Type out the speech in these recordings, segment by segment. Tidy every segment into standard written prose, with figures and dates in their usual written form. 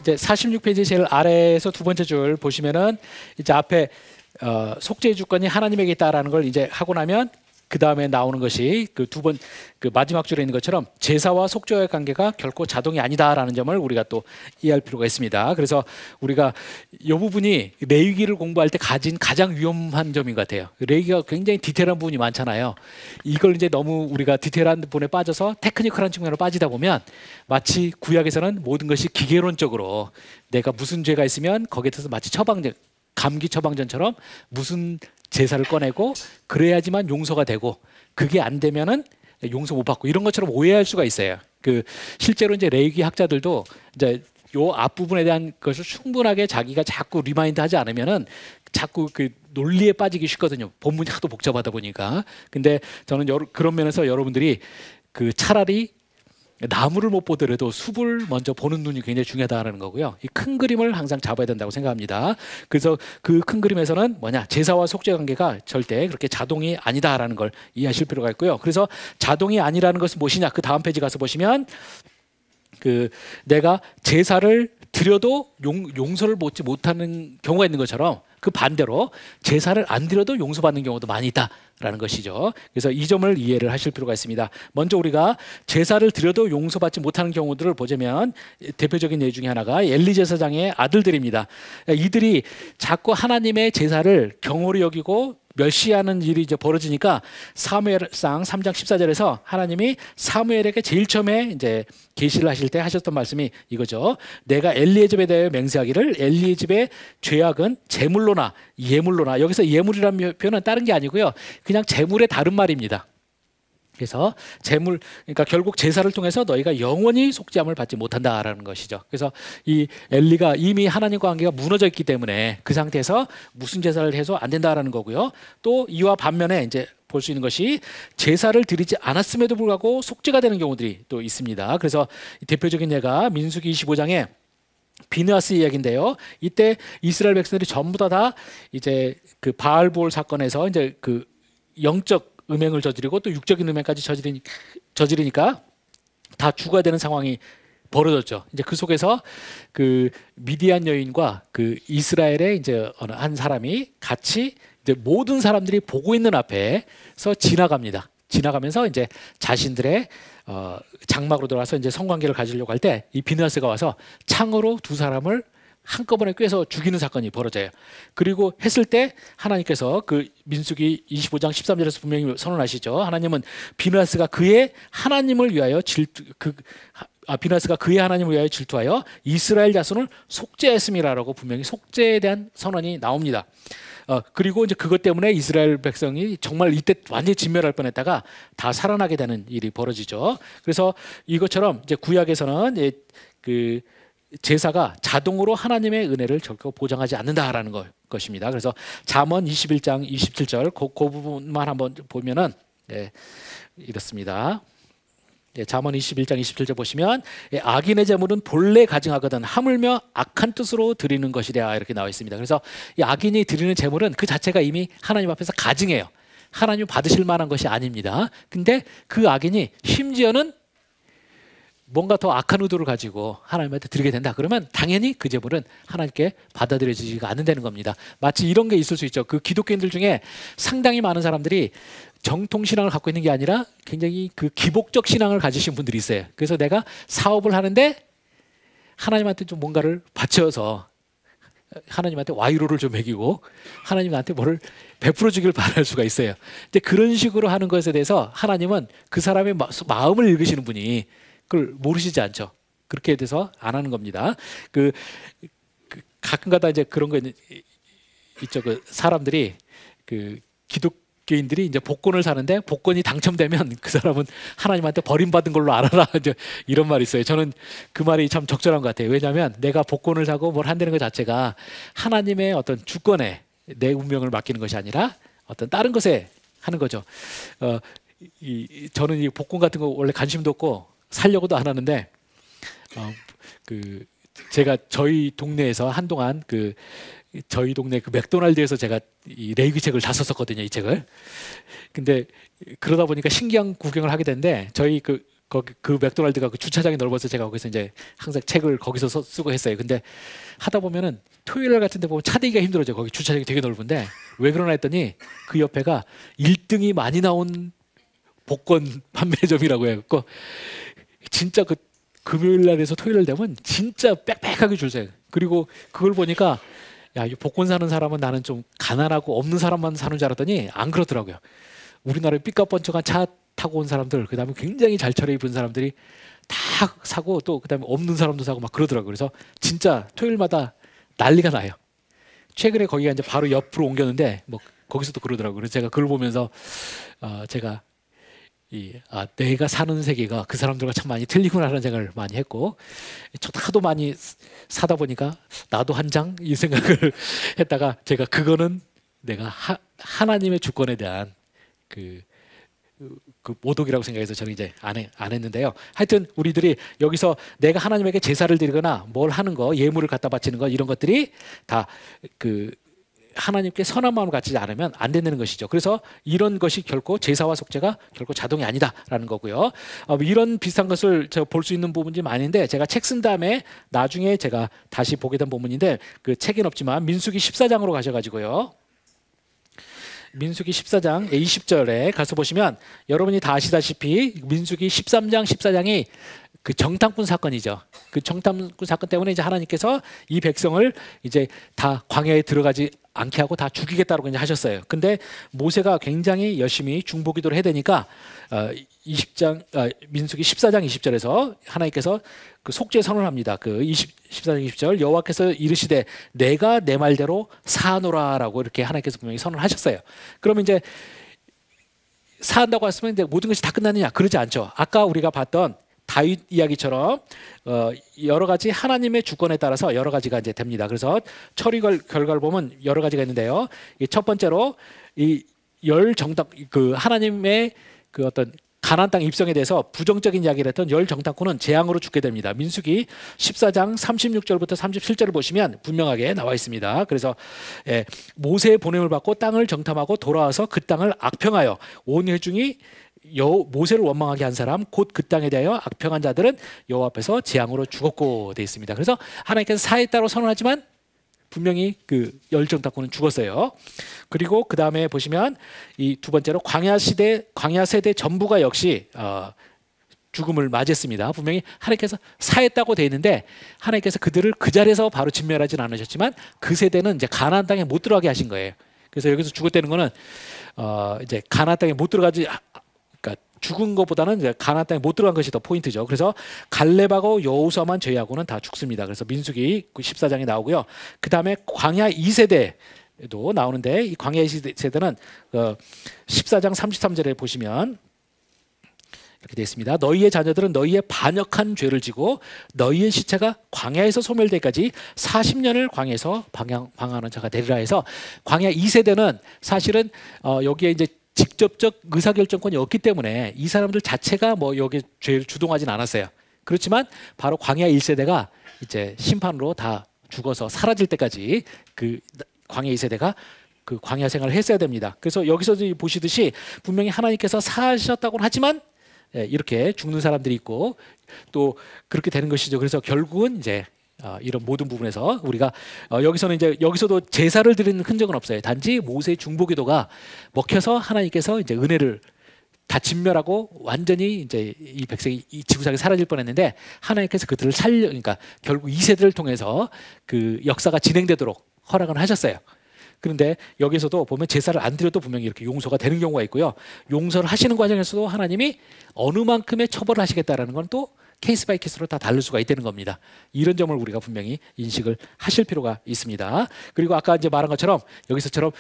이제 46페이지 제일 아래에서 두 번째 줄 보시면은 이제 앞에 속죄의 주권이 하나님에게 있다라는 걸 이제 하고 나면 그 다음에 나오는 것이 그 마지막 줄에 있는 것처럼 제사와 속죄의 관계가 결코 자동이 아니다라는 점을 우리가 또 이해할 필요가 있습니다. 그래서 우리가 이 부분이 레위기를 공부할 때 가진 가장 위험한 점인 것 같아요. 레위기가 굉장히 디테일한 부분이 많잖아요. 이걸 이제 너무 우리가 디테일한 부분에 빠져서 테크니컬한 측면으로 빠지다 보면 마치 구약에서는 모든 것이 기계론적으로 내가 무슨 죄가 있으면 거기에 대해서 마치 감기 처방전처럼 무슨 제사를 꺼내고 그래야지만 용서가 되고 그게 안 되면은 용서 못 받고 이런 것처럼 오해할 수가 있어요. 실제로 이제 레위기 학자들도 이제 요 앞부분에 대한 것을 충분하게 자기가 자꾸 리마인드하지 않으면은 자꾸 그 논리에 빠지기 쉽거든요. 본문이 하도 복잡하다 보니까. 근데 저는 그런 면에서 여러분들이 차라리 나무를 못 보더라도 숲을 먼저 보는 눈이 굉장히 중요하다는 거고요. 이 큰 그림을 항상 잡아야 된다고 생각합니다. 그래서 그 큰 그림에서는 뭐냐, 제사와 속죄 관계가 절대 그렇게 자동이 아니다라는 걸 이해하실 필요가 있고요. 그래서 자동이 아니라는 것은 무엇이냐? 그 다음 페이지 가서 보시면 내가 제사를 드려도 용서를 받지 못하는 경우가 있는 것처럼 그 반대로 제사를 안 드려도 용서받는 경우도 많이 있다라는 것이죠. 그래서 이 점을 이해를 하실 필요가 있습니다. 먼저 우리가 제사를 드려도 용서받지 못하는 경우들을 보자면 대표적인 예 중에 하나가 엘리 제사장의 아들들입니다. 이들이 자꾸 하나님의 제사를 경홀히 여기고 멸시하는 일이 이제 벌어지니까 사무엘상 3장 14절에서 하나님이 사무엘에게 제일 처음에 이제 계시를 하실 때 하셨던 말씀이 이거죠. 내가 엘리의 집에 대하여 맹세하기를 엘리의 집의 죄악은 제물로나 예물로나, 여기서 예물이라는 표현은 다른 게 아니고요, 그냥 제물의 다른 말입니다. 그래서 제물, 그러니까 결국 제사를 통해서 너희가 영원히 속죄함을 받지 못한다라는 것이죠. 그래서 이 엘리가 이미 하나님과 관계가 무너져 있기 때문에 그 상태에서 무슨 제사를 해서 안 된다라는 거고요. 또 이와 반면에 이제 볼 수 있는 것이 제사를 드리지 않았음에도 불구하고 속죄가 되는 경우들이 또 있습니다. 그래서 대표적인 예가 민수기 25장에 비느하스 이야기인데요. 이때 이스라엘 백성들이 전부 다 이제 그 바알볼 사건에서 이제 그 영적 음행을 저지르고 또 육적인 음행까지 저지르니까 다 죽어야 되는 상황이 벌어졌죠. 이제 그 속에서 그 미디안 여인과 그 이스라엘의 이제 어느 한 사람이 같이 이제 모든 사람들이 보고 있는 앞에서 지나갑니다. 지나가면서 이제 자신들의 장막으로 들어가서 이제 성관계를 가지려고 할 때 이 비느하스가 와서 창으로 두 사람을 한꺼번에 꿰서 죽이는 사건이 벌어져요. 그리고 했을 때 하나님께서 그 민수기 25장 13절에서 분명히 선언하시죠. 하나님은 비느하스가 그의 하나님을 위하여 질투하여 이스라엘 자손을 속죄했음이라고 분명히 속죄에 대한 선언이 나옵니다. 그리고 이제 그것 때문에 이스라엘 백성이 정말 이때 완전히 진멸할 뻔했다가 다 살아나게 되는 일이 벌어지죠. 그래서 이것처럼 이제 구약에서는 그 제사가 자동으로 하나님의 은혜를 결코 보장하지 않는다라는 것입니다. 그래서 잠언 21장 27절 그 부분만 한번 보면은 이렇습니다. 잠언 21장 27절 보시면 악인의 제물은 본래 가증하거든 하물며 악한 뜻으로 드리는 것이랴 이렇게 나와 있습니다. 그래서 이 악인이 드리는 제물은 그 자체가 이미 하나님 앞에서 가증해요. 하나님 받으실 만한 것이 아닙니다. 근데 그 악인이 심지어는 뭔가 더 악한 의도를 가지고 하나님한테 드리게 된다. 그러면 당연히 그 제물은 하나님께 받아들여지지가 않는다는 겁니다. 마치 이런 게 있을 수 있죠. 그 기독교인들 중에 상당히 많은 사람들이 정통 신앙을 갖고 있는 게 아니라 굉장히 그 기복적 신앙을 가지신 분들이 있어요. 그래서 내가 사업을 하는데 하나님한테 좀 뭔가를 바쳐서 하나님한테 와이로를 좀 먹이고 하나님한테 뭐를 베풀어 주길 바랄 수가 있어요. 근데 그런 식으로 하는 것에 대해서 하나님은 그 사람의 마음을 읽으시는 분이 그걸 모르시지 않죠. 그렇게 돼서 안 하는 겁니다. 가끔가다 이제 그런 거 있죠. 그 사람들이 그 기독교인들이 이제 복권을 사는데 복권이 당첨되면 그 사람은 하나님한테 버림받은 걸로 알아라. 이런 말이 있어요. 저는 그 말이 참 적절한 것 같아요. 왜냐하면 내가 복권을 사고 뭘 한다는 것 자체가 하나님의 어떤 주권에 내 운명을 맡기는 것이 아니라 어떤 다른 것에 하는 거죠. 저는 이 복권 같은 거 원래 관심도 없고 살려고도 안 하는데 제가 저희 동네에서 한동안 저희 동네 그 맥도날드에서 제가 이 레이기 책을 다 썼었거든요. 이 책을. 근데 그러다 보니까 신기한 구경을 하게 됐는데 저희 그 거기 그 맥도날드가 그 주차장이 넓어서 제가 거기서 이제 항상 책을 거기서 쓰고 했어요. 근데 하다 보면은 토요일 날 같은 데 보면 차 대기가 힘들어져. 거기 주차장이 되게 넓은데 왜 그러나 했더니 그 옆에가 1등이 많이 나온 복권 판매점이라고 해요. 진짜 그 금요일 날에서 토요일 날 되면 진짜 빽빽하게 줄 서요. 그리고 그걸 보니까 야, 이 복권 사는 사람은 나는 좀 가난하고 없는 사람만 사는 줄 알았더니 안 그렇더라고요. 우리나라에 삐까뻔쩍한 차 타고 온 사람들, 그다음에 굉장히 잘 차려입은 사람들이 다 사고 또 그다음에 없는 사람도 사고 막 그러더라고요. 그래서 진짜 토요일마다 난리가 나요. 최근에 거기가 이제 바로 옆으로 옮겼는데 뭐 거기서도 그러더라고요. 그래서 제가 그걸 보면서 제가 내가 사는 세계가 그 사람들과 참 많이 틀리구나라는 생각을 많이 했고, 저도 하도 많이 사다 보니까 나도 한 장 이 생각을 했다가 제가 그거는 내가 하나님의 주권에 대한 그 모독이라고 생각해서 저는 이제 안 했는데요. 하여튼 우리들이 여기서 내가 하나님에게 제사를 드리거나 뭘 하는 거, 예물을 갖다 바치는 거, 이런 것들이 다 하나님께 선한 마음을 갖지 않으면 안 된다는 것이죠. 그래서 이런 것이 결코 제사와 속죄가 결코 자동이 아니다라는 거고요. 이런 비슷한 것을 제가 볼 수 있는 부분이 많은데, 제가 책 쓴 다음에 나중에 제가 다시 보게 된 부분인데, 그 책엔 없지만 민수기 14장으로 가셔가지고요. 민수기 14장 20절에 가서 보시면 여러분이 다 아시다시피 민수기 13장 14장이 그 정탐꾼 사건이죠. 그 정탐꾼 사건 때문에 이제 하나님께서 이 백성을 이제 다 광야에 들어가지 않게 하고 다 죽이겠다고 이제 하셨어요. 근데 모세가 굉장히 열심히 중보기도를 해야 되니까 민수기 14장 20절에서 하나님께서 그 속죄 선언을 합니다. 그 14장 20절, 여호와께서 이르시되 내가 내 말대로 사하노라라고 이렇게 하나님께서 분명히 선언하셨어요. 그러면 이제 사한다고 했으면 이제 모든 것이 다 끝났느냐? 그러지 않죠. 아까 우리가 봤던 다윗 이야기처럼 여러 가지 하나님의 주권에 따라서 여러 가지가 이제 됩니다. 그래서 처리 결과를 보면 여러 가지가 있는데요. 첫 번째로 이 열 정탐, 그 하나님의 그 어떤 가나안 땅 입성에 대해서 부정적인 이야기를 했던 열 정탐꾼은 재앙으로 죽게 됩니다. 민수기 14장 36절부터 37절을 보시면 분명하게 나와 있습니다. 그래서 모세의 보냄을 받고 땅을 정탐하고 돌아와서 그 땅을 악평하여 온 회중이 모세를 원망하게 한 사람 곧 그 땅에 대하여 악평한 자들은 여호와 앞에서 재앙으로 죽었고 되어 있습니다. 그래서 하나님께서 사했다고 선언하지만 분명히 그 열정탐꾼은 죽었어요. 그리고 그 다음에 보시면 이 두 번째로 광야 세대 전부가 역시 죽음을 맞았습니다. 분명히 하나님께서 사했다고 되어 있는데 하나님께서 그들을 그 자리에서 바로 진멸하지는 않으셨지만 그 세대는 이제 가나안 땅에 못 들어가게 하신 거예요. 그래서 여기서 죽었다는 거는 이제 가나안 땅에 못 들어가지, 그러니까 죽은 것보다는 이제 가나안 땅에 못 들어간 것이 더 포인트죠. 그래서 갈렙하고 여호수아만 제외하고는 다 죽습니다. 그래서 민수기 14장에 나오고요. 그 다음에 광야 2세대도 나오는데 이 광야 2세대는 14장 33절에 보시면 이렇게 되어 있습니다. 너희의 자녀들은 너희의 반역한 죄를 지고 너희의 시체가 광야에서 소멸되기까지 40년을 광야에서 방황하는 자가 되리라 해서 광야 2세대는 사실은 여기에 이제 직접적 의사결정권이 없기 때문에 이 사람들 자체가 뭐 여기 죄를 주동하진 않았어요. 그렇지만 바로 광야 1세대가 이제 심판으로 다 죽어서 사라질 때까지 그 광야 2세대가 그 광야 생활을 했어야 됩니다. 그래서 여기서 보시듯이 분명히 하나님께서 사하셨다고는 하지만 이렇게 죽는 사람들이 있고 또 그렇게 되는 것이죠. 그래서 결국은 이제 이런 모든 부분에서 우리가 여기서는 이제 여기서도 제사를 드리는 흔적은 없어요. 단지 모세의 중보기도가 먹혀서 하나님께서 이제 은혜를 다 진멸하고 완전히 이제 이 백성이 이 지구상에 사라질 뻔했는데 하나님께서 그들을 그러니까 결국 2세대를 통해서 그 역사가 진행되도록 허락을 하셨어요. 그런데 여기서도 보면 제사를 안 드려도 분명히 이렇게 용서가 되는 경우가 있고요. 용서를 하시는 과정에서도 하나님이 어느 만큼의 처벌을 하시겠다라는 건 또 케이스 바이 케이스로 다 다를 수가 있다는 겁니다. 이런 점을 우리가 분명히 인식을 하실 필요가 있습니다. 그리고 아까 이제 말한 것처럼 여기서처럼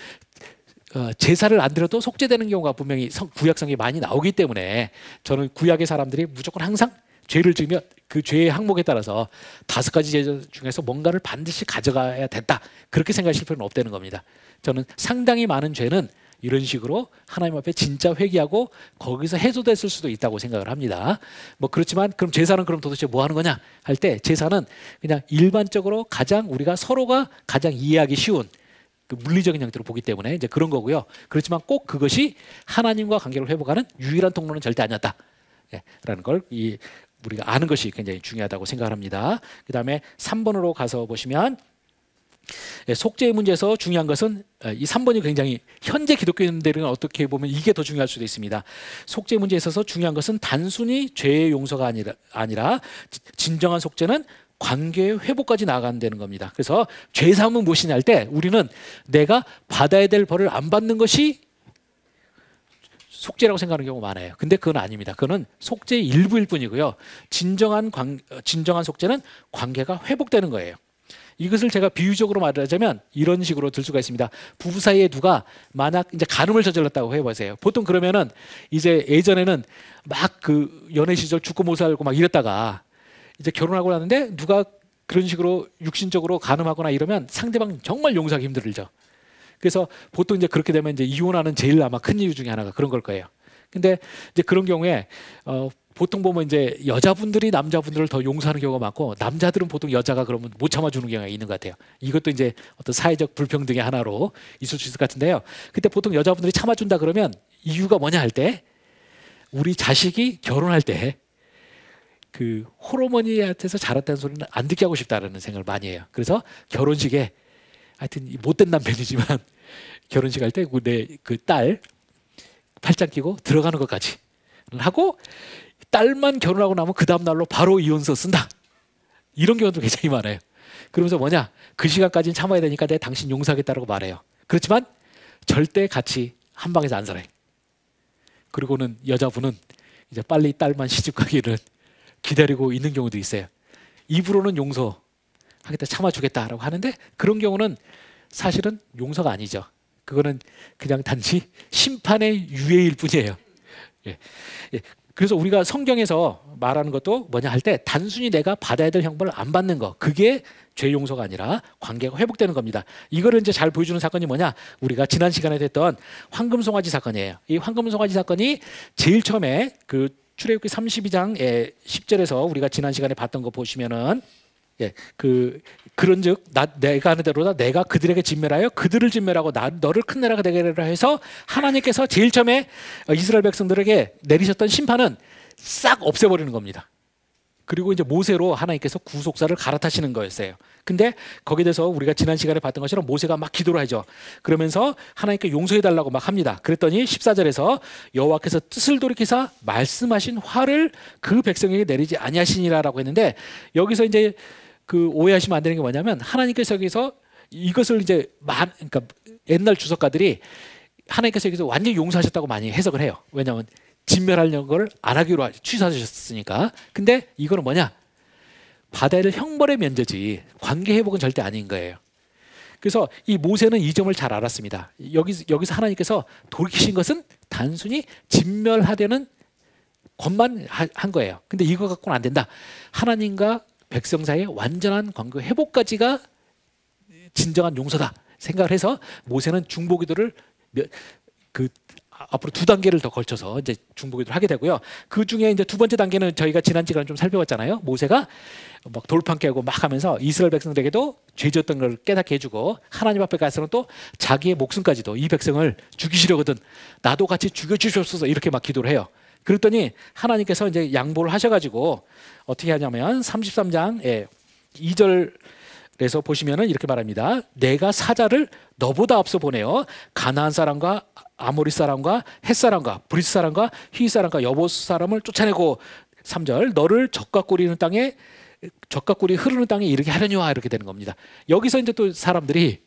제사를 안 드려도 속죄되는 경우가 분명히 구약성에 많이 나오기 때문에 저는 구약의 사람들이 무조건 항상 죄를 지으면 그 죄의 항목에 따라서 5가지 제사 중에서 뭔가를 반드시 가져가야 된다, 그렇게 생각하실 필요는 없다는 겁니다. 저는 상당히 많은 죄는 이런 식으로 하나님 앞에 진짜 회개하고 거기서 해소됐을 수도 있다고 생각을 합니다. 뭐 그렇지만 그럼 제사는 그럼 도대체 뭐 하는 거냐 할 때 제사는 그냥 일반적으로 우리가 서로가 가장 이해하기 쉬운 그 물리적인 형태로 보기 때문에 이제 그런 거고요. 그렇지만 꼭 그것이 하나님과 관계를 회복하는 유일한 통로는 절대 아니었다. 예, 라는 걸 우리가 아는 것이 굉장히 중요하다고 생각합니다. 그 다음에 3번으로 가서 보시면 속죄의 문제에서 중요한 것은 이 3번이 굉장히 현재 기독교인들은 어떻게 보면 이게 더 중요할 수도 있습니다. 속죄의 문제에 있어서 중요한 것은 단순히 죄의 용서가 아니라 진정한 속죄는 관계의 회복까지 나아간다는 겁니다. 그래서 죄 사함은 무엇이냐 할 때 우리는 내가 받아야 될 벌을 안 받는 것이 속죄라고 생각하는 경우가 많아요. 근데 그건 아닙니다. 그거는 속죄의 일부일 뿐이고요. 진정한 속죄는 관계가 회복되는 거예요. 이것을 제가 비유적으로 말하자면 이런 식으로 들 수가 있습니다. 부부 사이에 누가 만약 이제 간음을 저질렀다고 해보세요. 보통 그러면은 이제 예전에는 막 그 연애 시절 죽고 못 살고 막 이랬다가 이제 결혼하고 나는데 누가 그런 식으로 육신적으로 간음하거나 이러면 상대방 정말 용서하기 힘들죠. 그래서 보통 이제 그렇게 되면 이제 이혼하는 제일 아마 큰 이유 중에 하나가 그런 걸 거예요. 근데 이제 그런 경우에 보통 보면 이제 여자분들이 남자분들을 더 용서하는 경우가 많고 남자들은 보통 여자가 그러면 못 참아주는 경우가 있는 것 같아요. 이것도 이제 어떤 사회적 불평등의 하나로 있을 수 있을 것 같은데요. 그때 보통 여자분들이 참아준다 그러면 이유가 뭐냐 할 때 우리 자식이 결혼할 때 그 홀어머니한테서 자랐다는 소리는 안 듣게 하고 싶다라는 생각을 많이 해요. 그래서 결혼식에 하여튼 못된 남편이지만 결혼식 할 때 내 그 딸 팔짱 끼고 들어가는 것까지 하고 딸만 결혼하고 나면 그 다음 날로 바로 이혼서 쓴다. 이런 경우도 굉장히 많아요. 그러면서 뭐냐? 그 시간까지는 참아야 되니까 내가 당신 용서하겠다라고 말해요. 그렇지만 절대 같이 한 방에서 안 살아요. 그리고는 여자분은 이제 빨리 딸만 시집 가기를 기다리고 있는 경우도 있어요. 입으로는 용서하겠다, 참아주겠다라고 하는데 그런 경우는 사실은 용서가 아니죠. 그거는 그냥 단지 심판의 유예일 뿐이에요. 예. 예. 그래서 우리가 성경에서 말하는 것도 뭐냐 할 때 단순히 내가 받아야 될 형벌을 안 받는 거, 그게 죄 용서가 아니라 관계가 회복되는 겁니다. 이거를 이제 잘 보여주는 사건이 뭐냐? 우리가 지난 시간에 됐던 황금송아지 사건이에요. 이 황금송아지 사건이 제일 처음에 그 출애굽기 32장의 10절에서 우리가 지난 시간에 봤던 거 보시면은 예, 그런즉 내가 하는 대로다 내가 그들에게 진멸하여 그들을 진멸하고 너를 큰 나라가 되게 하라 해서 하나님께서 제일 처음에 이스라엘 백성들에게 내리셨던 심판은 싹 없애버리는 겁니다. 그리고 이제 모세로 하나님께서 구속사를 갈아타시는 거였어요. 근데 거기에 대해서 우리가 지난 시간에 봤던 것처럼 모세가 막 기도를 하죠. 그러면서 하나님께 용서해달라고 막 합니다. 그랬더니 14절에서 여호와께서 뜻을 돌이키사 말씀하신 화를 그 백성에게 내리지 아니하시니라라고 했는데 여기서 이제 그 오해하시면 안 되는 게 뭐냐면 하나님께서 여기서 이것을 이제 그러니까 옛날 주석가들이 하나님께서 여기서 완전히 용서하셨다고 많이 해석을 해요. 왜냐하면 진멸하려는 걸 안 하기로 취소하셨으니까. 근데 이거는 뭐냐? 받아야 할 형벌의 면제지 관계 회복은 절대 아닌 거예요. 그래서 이 모세는 이 점을 잘 알았습니다. 여기서 하나님께서 돌이키신 것은 단순히 진멸하려는 것만 한 거예요. 근데 이거 갖고는 안 된다. 하나님과 백성 사이의 완전한 관계 회복까지가 진정한 용서다 생각을 해서 모세는 중보기도를 앞으로 2단계를 더 걸쳐서 이제 중보기도를 하게 되고요. 그 중에 이제 두 번째 단계는 저희가 지난 시간에 좀 살펴봤잖아요. 모세가 막 돌판 깨고 막 하면서 이스라엘 백성들에게도 죄졌던 걸 깨닫게 해주고 하나님 앞에 가서는 또 자기의 목숨까지도 이 백성을 죽이시려거든 나도 같이 죽여주시옵소서 이렇게 막 기도를 해요. 그랬더니 하나님께서 이제 양보를 하셔가지고 어떻게 하냐면 33장 2절에서 보시면은 이렇게 말합니다. 내가 사자를 너보다 앞서 보내어 가나안 사람과 아모리 사람과 헷 사람과 브리스 사람과 히 사람과 여보스 사람을 쫓아내고 3절 너를 적과 꿀이 흐르는 땅에 이르게 하려니와 이렇게 되는 겁니다. 여기서 이제 또 사람들이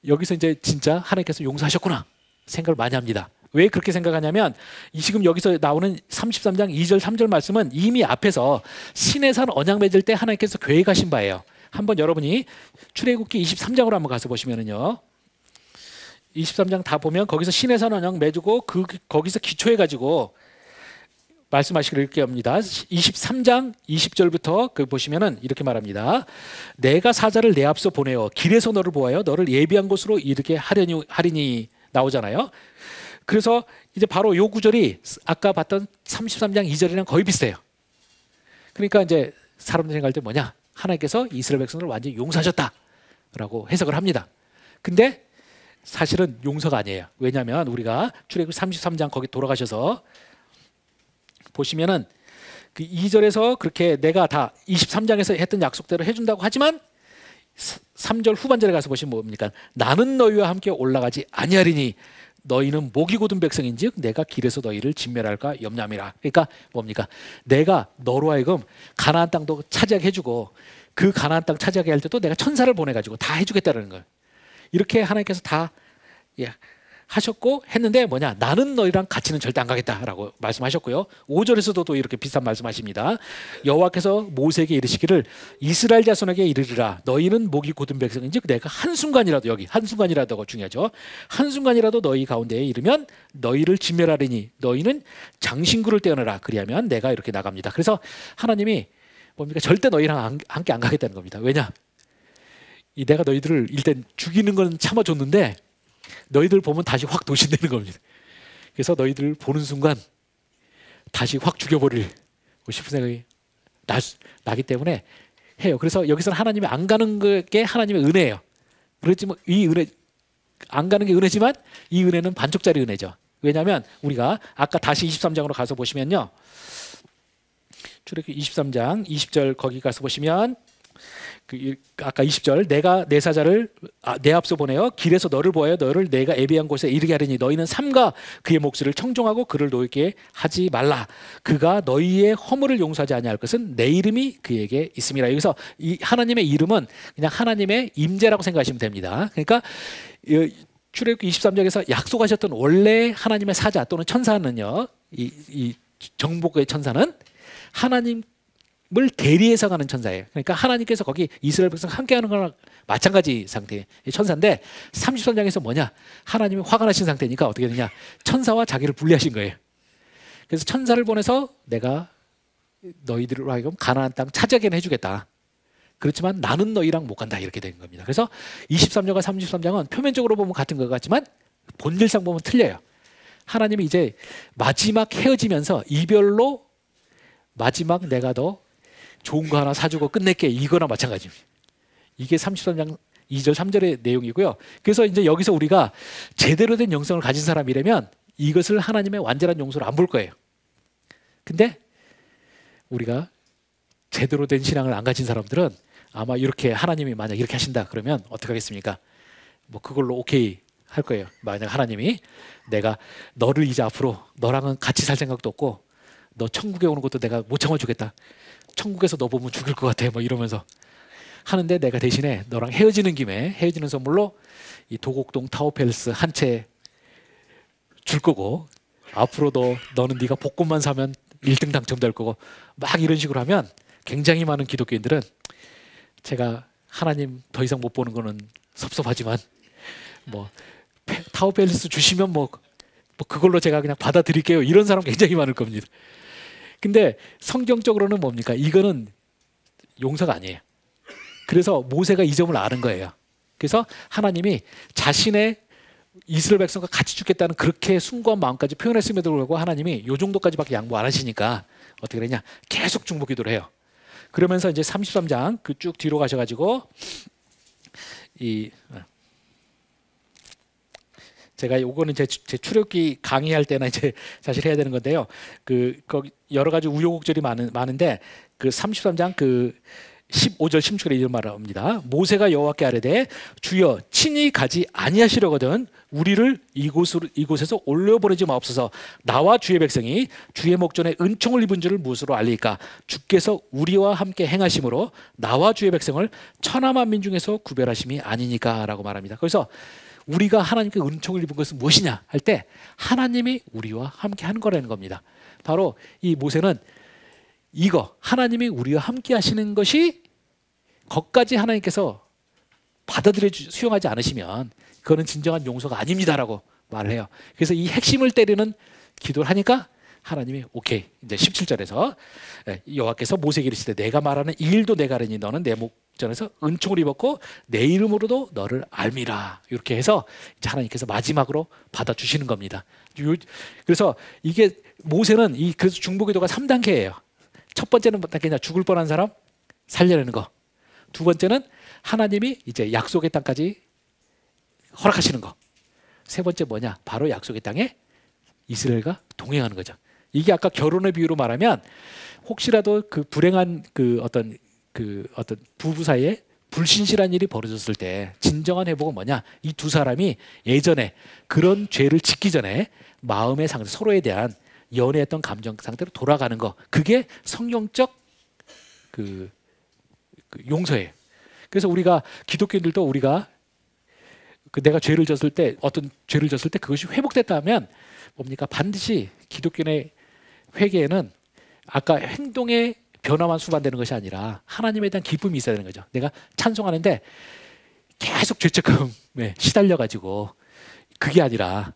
여기서 이제 진짜 하나님께서 용서하셨구나 생각을 많이 합니다. 왜 그렇게 생각하냐면 지금 여기서 나오는 33장 2절 3절 말씀은 이미 앞에서 시내산 언약 맺을 때 하나님께서 계획하신 바예요. 한번 여러분이 출애굽기 23장으로 한번 가서 보시면은요. 23장 다 보면 거기서 시내산 언약 맺고 거기서 기초해가지고 말씀하시기를 이렇게 합니다. 23장 20절부터 그 보시면은 이렇게 말합니다. 내가 사자를 내 앞서 보내어 길에서 너를 보아여 너를 예비한 곳으로 이르게 하리니 나오잖아요. 그래서 이제 바로 요 구절이 아까 봤던 33장 2절이랑 거의 비슷해요. 그러니까 이제 사람들이 생각할 때 뭐냐? 하나님께서 이스라엘 백성을 완전히 용서하셨다라고 해석을 합니다. 근데 사실은 용서가 아니에요. 왜냐하면 우리가 출애굽 33장 거기 돌아가셔서 보시면은 그 2절에서 그렇게 내가 다 23장에서 했던 약속대로 해준다고 하지만 3절 후반절에 가서 보시면 뭡니까? 나는 너희와 함께 올라가지 아니하리니 너희는 목이 곧은 백성인즉 내가 길에서 너희를 진멸할까 염려함이라. 그러니까 뭡니까? 내가 너로 하여금 가나안 땅도 차지하게 해주고 그 가나안 땅 차지하게 할 때도 내가 천사를 보내가지고 다 해주겠다는 거예요. 이렇게 하나님께서 다 하셨고 했는데 뭐냐? 나는 너희랑 같이는 절대 안 가겠다라고 말씀하셨고요. 5절에서도 또 이렇게 비슷한 말씀하십니다. 여호와께서 모세에게 이르시기를 이스라엘 자손에게 이르리라. 너희는 목이 곧은 백성인즉 내가 한순간이라도, 여기 한순간이라도가 중요하죠. 한순간이라도 너희 가운데에 이르면 너희를 진멸하리니 너희는 장신구를 떼어내라. 그리하면 내가 이렇게 나갑니다. 그래서 하나님이 뭡니까? 절대 너희랑 함께 안 가겠다는 겁니다. 왜냐? 내가 너희들을 일단 죽이는 건 참아줬는데 너희들 보면 다시 확 도신되는 겁니다. 그래서 너희들 보는 순간 다시 확 죽여버리고 싶은 생각이 나기 때문에 해요. 그래서 여기서는 하나님이 안 가는 게 하나님의 은혜예요. 그렇지만 이 은혜, 안 가는 게 은혜지만 이 은혜는 반쪽짜리 은혜죠. 왜냐하면 우리가 아까 다시 23장으로 가서 보시면요, 출애굽기 23장 20절 거기 가서 보시면 아까 20절 내가 내 사자를 내 앞서 보내어 길에서 너를 보아여 너를 내가 예비한 곳에 이르게 하리니 너희는 삼가 그의 목소리를 청종하고 그를 놓이게 하지 말라. 그가 너희의 허물을 용서하지 아니할 것은 내 이름이 그에게 있음이라. 여기서 이 하나님의 이름은 그냥 하나님의 임재라고 생각하시면 됩니다. 그러니까 출애굽기 23장에서 약속하셨던 원래 하나님의 사자 또는 천사는요, 이 정복의 천사는 하나님 을 대리해서 가는 천사예요. 그러니까 하나님께서 거기 이스라엘 백성 함께하는 거랑 마찬가지 상태의 천사인데 33장에서 뭐냐? 하나님이 화가 나신 상태니까 어떻게 되냐? 천사와 자기를 분리하신 거예요. 그래서 천사를 보내서 내가 너희들로 하여금 가나안 땅 차지하게 해주겠다. 그렇지만 나는 너희랑 못 간다. 이렇게 된 겁니다. 그래서 23장과 33장은 표면적으로 보면 같은 것 같지만 본질상 보면 틀려요. 하나님이 이제 마지막 헤어지면서 이별로 마지막 내가 더 좋은 거 하나 사주고 끝낼게, 이거나 마찬가지입니다. 이게 33장 2절 3절의 내용이고요. 그래서 이제 여기서 우리가 제대로 된 영성을 가진 사람이라면 이것을 하나님의 완전한 용서로 안 볼 거예요. 근데 우리가 제대로 된 신앙을 안 가진 사람들은 아마 이렇게 하나님이 만약 이렇게 하신다 그러면 어떻게 하겠습니까? 뭐 그걸로 오케이 할 거예요. 만약 하나님이 내가 너를 이제 앞으로 너랑은 같이 살 생각도 없고 너 천국에 오는 것도 내가 못 참아주겠다. 천국에서 너 보면 죽을 것 같아. 뭐 이러면서 하는데 내가 대신에 너랑 헤어지는 김에 헤어지는 선물로 이 도곡동 타워팰리스 한 채 줄 거고 앞으로 너는 네가 복권만 사면 1등 당첨될 거고 막 이런 식으로 하면 굉장히 많은 기독교인들은 제가 하나님 더 이상 못 보는 거는 섭섭하지만 뭐 타워팰리스 주시면 뭐 그걸로 제가 그냥 받아들일게요. 이런 사람 굉장히 많을 겁니다. 근데 성경적으로는 뭡니까? 이거는 용서가 아니에요. 그래서 모세가 이 점을 아는 거예요. 그래서 하나님이 자신의 이스라엘 백성과 같이 죽겠다는 그렇게 숭고한 마음까지 표현했음에도 불구하고 하나님이 이 정도까지밖에 양보 안 하시니까 어떻게 되냐? 계속 중보 기도를 해요. 그러면서 이제 33장 그 쭉 뒤로 가셔가지고 제가 요거는 제 출애굽기 강의할 때나 이제 사실 해야 되는 건데요. 거기 여러 가지 우여곡절이 많은데 그 33장 그 15절 16절에 이런 말을 합니다. 모세가 여호와께 아뢰되 주여 친히 가지 아니하시려거든 우리를 이곳에서 올려보내지 마옵소서. 나와 주의 백성이 주의 목전에 은총을 입은 줄을 무엇으로 알리까? 주께서 우리와 함께 행하심으로 나와 주의 백성을 천하만민 중에서 구별하심이 아니니까 라고 말합니다. 그래서 우리가 하나님께 은총을 입은 것은 무엇이냐 할 때 하나님이 우리와 함께 하는 거라는 겁니다. 바로 이 모세는 이거 하나님이 우리와 함께 하시는 것이 거기까지 하나님께서 받아들여 수용하지 않으시면 그거는 진정한 용서가 아닙니다라고 말을 해요. 그래서 이 핵심을 때리는 기도를 하니까 하나님이 오케이. 이제 17절에서 여호와께서 모세에게 이르시되 내가 말하는 이 일도 내가 아뢰니 너는 내 목전에서 은총을 입었고 내 이름으로도 너를 알미라. 이렇게 해서 이제 하나님께서 마지막으로 받아주시는 겁니다. 그래서 이게 모세는 그래서 중보기도가 3단계예요. 첫 번째는 그냥 죽을 뻔한 사람 살려내는 거. 두 번째는 하나님이 이제 약속의 땅까지 허락하시는 거. 세 번째 뭐냐? 바로 약속의 땅에 이스라엘과 동행하는 거죠. 이게 아까 결혼의 비유로 말하면 혹시라도 그 불행한 그 어떤 부부 사이에 불신실한 일이 벌어졌을 때 진정한 회복은 뭐냐? 이 두 사람이 예전에 그런 죄를 짓기 전에 마음의 상태, 서로에 대한 연애했던 감정 상태로 돌아가는 거. 그게 성경적 그 용서예요. 그래서 우리가 기독교인들도 우리가 내가 죄를 졌을 때 어떤 죄를 졌을 때 그것이 회복됐다면 뭡니까? 반드시 기독교인의 회개에는 아까 행동의 변화만 수반되는 것이 아니라 하나님에 대한 기쁨이 있어야 되는 거죠. 내가 찬송하는데 계속 죄책감에 시달려가지고 그게 아니라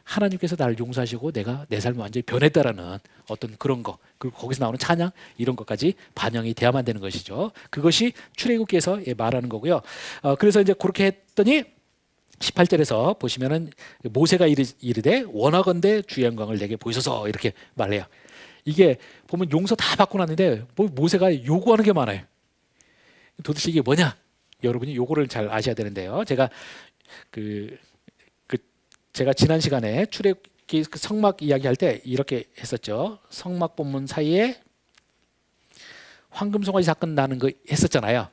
하나님께서 나를 용서하시고 내가 내 삶을 완전히 변했다라는 어떤 그런 거, 그리고 거기서 나오는 찬양 이런 것까지 반영이 돼야만 되는 것이죠. 그것이 출애굽기에서 말하는 거고요. 그래서 이제 그렇게 했더니 18절에서 보시면은 모세가 이르되 원하건대 주의 영광을 내게 보이소서 이렇게 말해요. 이게 보면 용서 다 받고 났는데 모세가 요구하는 게 많아요. 도대체 이게 뭐냐? 여러분이 요거를 잘 아셔야 되는데요. 제가 제가 지난 시간에 출애굽기 성막 이야기할 때 이렇게 했었죠. 성막 본문 사이에 황금 송아지 사건 나는 거 했었잖아요.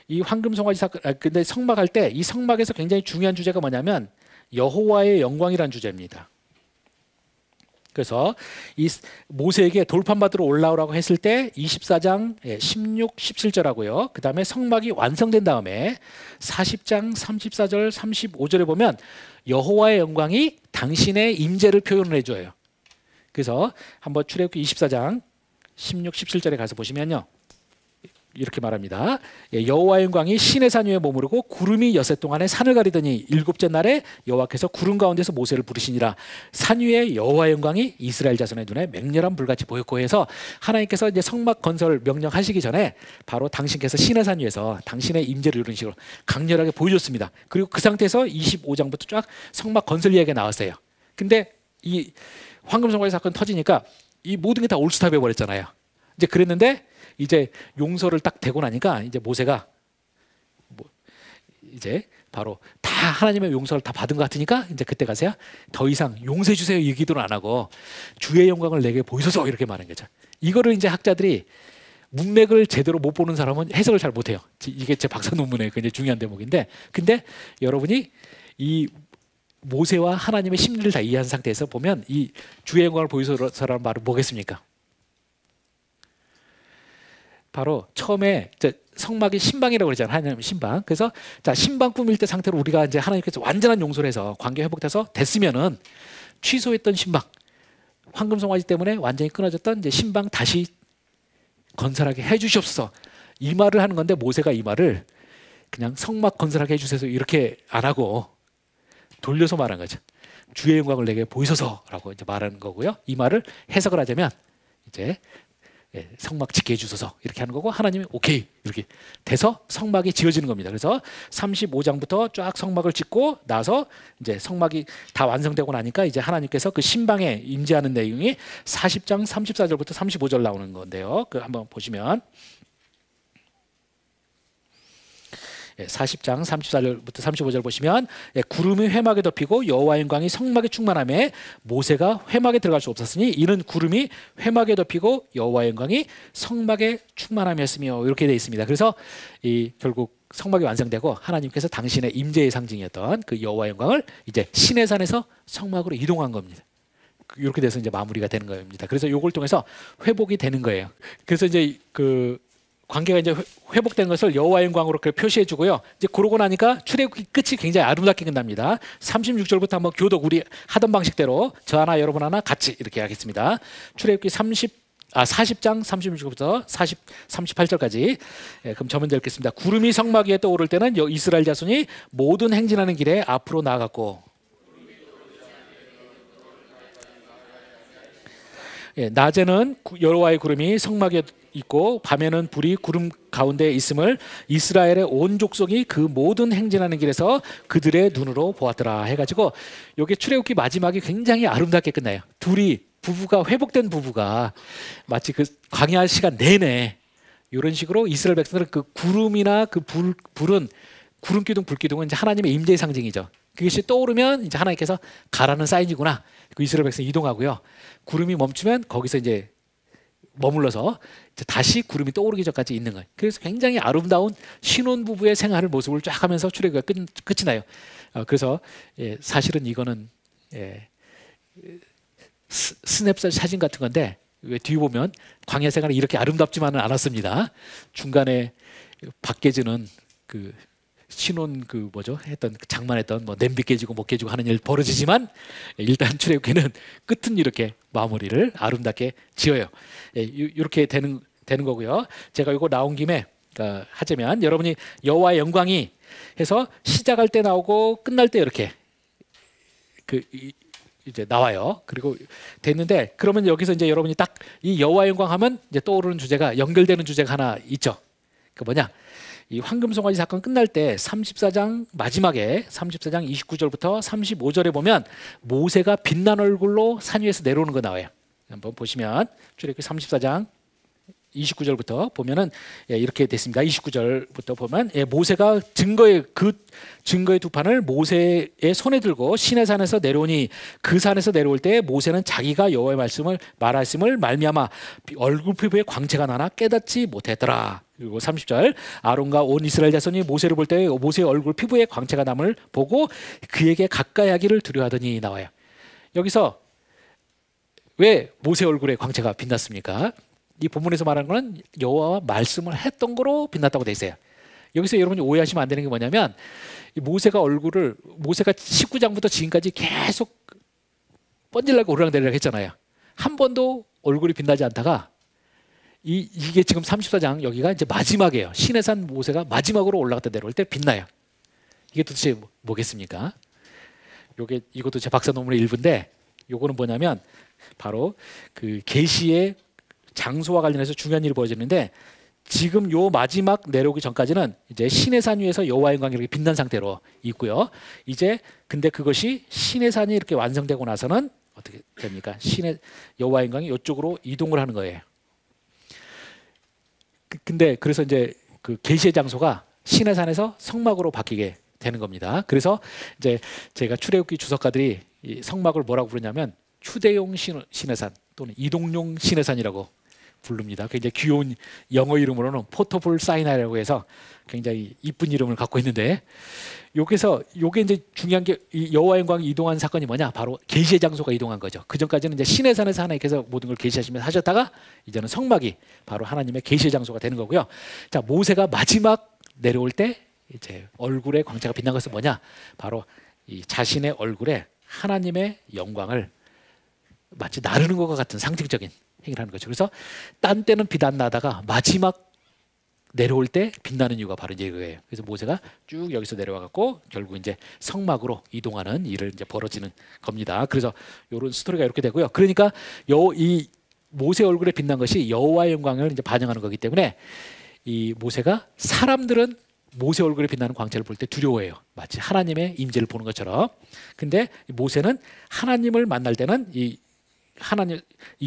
이 황금 송아지 사건, 근데 성막할 때 이 성막에서 굉장히 중요한 주제가 뭐냐면 여호와의 영광이라는 주제입니다. 그래서 이 모세에게 돌판 받으러 올라오라고 했을 때 24장 16, 17절하고요. 그 다음에 성막이 완성된 다음에 40장 34절, 35절에 보면 여호와의 영광이 당신의 임재를 표현을 해줘요. 그래서 한번 출애굽기 24장 16, 17절에 가서 보시면요. 이렇게 말합니다. 여호와의 영광이 시내산 위에 머무르고 구름이 여세 동안에 산을 가리더니 일곱째 날에 여호와께서 구름 가운데서 모세를 부르시니라. 산 위에 여호와의 영광이 이스라엘 자손의 눈에 맹렬한 불같이 보였고 해서 하나님께서 이제 성막 건설 명령하시기 전에 바로 당신께서 시내산 위에서 당신의 임재를 이런 식으로 강렬하게 보여줬습니다. 그리고 그 상태에서 25장부터 쫙 성막 건설 이야기가 나왔어요. 근데 이 황금 송아지 사건 터지니까 이 모든 게 다 올스톱 해버렸잖아요. 이제 그랬는데 이제 용서를 딱 되고 나니까 이제 모세가 이제 바로 다 하나님의 용서를 다 받은 것 같으니까 이제 그때 가서야 더 이상 용서해 주세요 이 기도는 안 하고 주의 영광을 내게 보이소서 이렇게 말하는 거죠. 이거를 이제 학자들이 문맥을 제대로 못 보는 사람은 해석을 잘 못해요. 이게 제 박사 논문의 굉장히 중요한 대목인데, 근데 여러분이 이 모세와 하나님의 심리를 다 이해한 상태에서 보면 이 주의 영광을 보이소서라는 말은 뭐겠습니까? 바로 처음에 성막이 신방이라고 그러잖아요. 하나님의 신방. 그래서 자 신방 꾸밀 때 상태로 우리가 이제 하나님께서 완전한 용서를 해서 관계 회복돼서 됐으면은 취소했던 신방, 황금 송아지 때문에 완전히 끊어졌던 이제 신방 다시 건설하게 해주시옵소서. 이 말을 하는 건데 모세가 이 말을 그냥 성막 건설하게 해주세요 이렇게 안 하고 돌려서 말한 거죠. 주의 영광을 내게 보이소서라고 이제 말하는 거고요. 이 말을 해석을 하자면 이제 성막 짓게 해주소서 이렇게 하는 거고 하나님이 오케이 이렇게 돼서 성막이 지어지는 겁니다. 그래서 35장부터 쫙 성막을 짓고 나서 이제 성막이 다 완성되고 나니까 이제 하나님께서 그 신방에 임재하는 내용이 40장 34절부터 35절 나오는 건데요. 그 한번 보시면 40장 34절부터 35절 보시면 구름이 회막에 덮이고 여호와의 영광이 성막에 충만하며 모세가 회막에 들어갈 수 없었으니 이는 구름이 회막에 덮이고 여호와의 영광이 성막에 충만함이었으며 이렇게 되어 있습니다. 그래서 이 결국 성막이 완성되고 하나님께서 당신의 임재의 상징이었던 그 여호와의 영광을 이제 시내산에서 성막으로 이동한 겁니다. 이렇게 돼서 이제 마무리가 되는 겁니다. 그래서 이걸 통해서 회복이 되는 거예요. 그래서 이제 그 관계가 이제 회복된 것을 여호와의 영광으로 표시해 주고요. 이제 그러고 나니까 출애굽기 끝이 굉장히 아름답게 끝납니다. 36절부터 한번 교독 우리 하던 방식대로 저 하나 여러분 하나 같이 이렇게 하겠습니다. 출애굽기 40장 36절부터 38절까지 그럼 저 먼저 읽겠습니다. 구름이 성막 위에 떠오를 때는 이스라엘 자손이 모든 행진하는 길에 앞으로 나아갔고 낮에는 여호와의 구름이 성막 위에 있고 밤에는 불이 구름 가운데 있음을 이스라엘의 온 족속이 그 모든 행진하는 길에서 그들의 눈으로 보았더라 해가지고 이게 출애굽기 마지막이 굉장히 아름답게 끝나요. 둘이 부부가 회복된 부부가 마치 그 광야 시간 내내 이런 식으로 이스라엘 백성들은 그 구름이나 그 불은 구름 기둥 불 기둥은 이제 하나님의 임재의 상징이죠. 그것이 떠오르면 이제 하나님께서 가라는 사인이구나. 그 이스라엘 백성이 이동하고요. 구름이 멈추면 거기서 이제 머물러서 이제 다시 구름이 떠오르기 전까지 있는 거예요. 그래서 굉장히 아름다운 신혼부부의 생활을 모습을 쫙 하면서 출애굽기가 끝이 나요. 그래서 사실은 이거는 스냅샷 사진 같은 건데 왜 뒤에 보면 광야 생활이 이렇게 아름답지만은 않았습니다. 중간에 박계즈는 그 신혼 그 뭐죠 했던 장만했던 뭐 냄비 깨지고 못 깨지고 하는 일 벌어지지만 일단 출애굽기는 끝은 이렇게 마무리를 아름답게 지어요. 이렇게 되는 거고요. 제가 이거 나온 김에 하자면 여러분이 여호와의 영광이 해서 시작할 때 나오고 끝날 때 이렇게 이제 나와요. 그리고 됐는데 그러면 여기서 이제 여러분이 딱 이 여호와의 영광 하면 이제 떠오르는 주제가 연결되는 주제가 하나 있죠. 그 뭐냐? 이 황금 송아지 사건 끝날 때 34장 마지막에 34장 29절부터 35절에 보면 모세가 빛난 얼굴로 산 위에서 내려오는 거 나와요. 한번 보시면 출애굽기 34장 29절부터 보면은 이렇게 됐습니다. 29절부터 보면 모세가 증거의 두 판을 모세의 손에 들고 시내산에서 내려오니 그 산에서 내려올 때 모세는 자기가 여호와의 말씀을 말미암아 얼굴 피부에 광채가 나나 깨닫지 못했더라. 그리고 30절 아론과 온 이스라엘 자손이 모세를 볼 때 모세의 얼굴 피부에 광채가 남을 보고 그에게 가까이 하기를 두려워하더니 나와요. 여기서 왜 모세 얼굴에 광채가 빛났습니까? 이 본문에서 말하는 것은 여호와와 말씀을 했던 거로 빛났다고 돼 있어요. 여기서 여러분이 오해하시면 안 되는 게 뭐냐면 모세가 19장부터 지금까지 계속 번질나고 오르락내리락 했잖아요. 한 번도 얼굴이 빛나지 않다가 이게 지금 34장 여기가 이제 마지막이에요. 시내산 모세가 마지막으로 올라갔다 내려올 때 빛나요. 이게 도대체 뭐겠습니까? 이것도 제 박사 논문의 일부인데 요거는 뭐냐면 바로 그 계시의 장소와 관련해서 중요한 일이 벌어지는데 지금 요 마지막 내려오기 전까지는 이제 시내산 위에서 여호와의 영광이 이렇게 빛난 상태로 있고요. 이제 근데 그것이 시내산이 이렇게 완성되고 나서는 어떻게 됩니까? 여호와의 영광이 이쪽으로 이동을 하는 거예요. 근데 그래서 이제 그 계시의 장소가 시내산에서 성막으로 바뀌게 되는 겁니다. 그래서 이제 제가 출애굽기 주석가들이 이 성막을 뭐라고 부르냐면 휴대용 시내산 또는 이동용 시내산이라고 부릅니다. 굉장히 귀여운 영어 이름으로는 포터블 사이나이라고 해서 굉장히 이쁜 이름을 갖고 있는데 요게 이제 중요한 게 이 여호와의 영광이 이동한 사건이 뭐냐? 바로 계시의 장소가 이동한 거죠. 그 전까지는 이제 시내산에서 하나님께서 모든 걸 계시하시면서 하셨다가 이제는 성막이 바로 하나님의 계시의 장소가 되는 거고요. 자, 모세가 마지막 내려올 때 이제 얼굴에 광채가 빛난 것은 뭐냐? 바로 이 자신의 얼굴에 하나님의 영광을 마치 나르는 것과 같은 상징적인 행위를 하는 거죠. 그래서 딴 때는 빛 안 나다가 마지막 내려올 때 빛나는 이유가 바로 이제 이거예요. 그래서 모세가 쭉 여기서 내려와 갖고 결국 이제 성막으로 이동하는 일을 이제 벌어지는 겁니다. 그래서 이런 스토리가 이렇게 되고요. 그러니까 이 모세 얼굴에 빛난 것이 여호와의 영광을 이제 반영하는 거기 때문에 이 모세가 사람들은 모세 얼굴에 빛나는 광채를 볼 때 두려워해요. 마치 하나님의 임재를 보는 것처럼. 근데 모세는 하나님을 만날 때는 이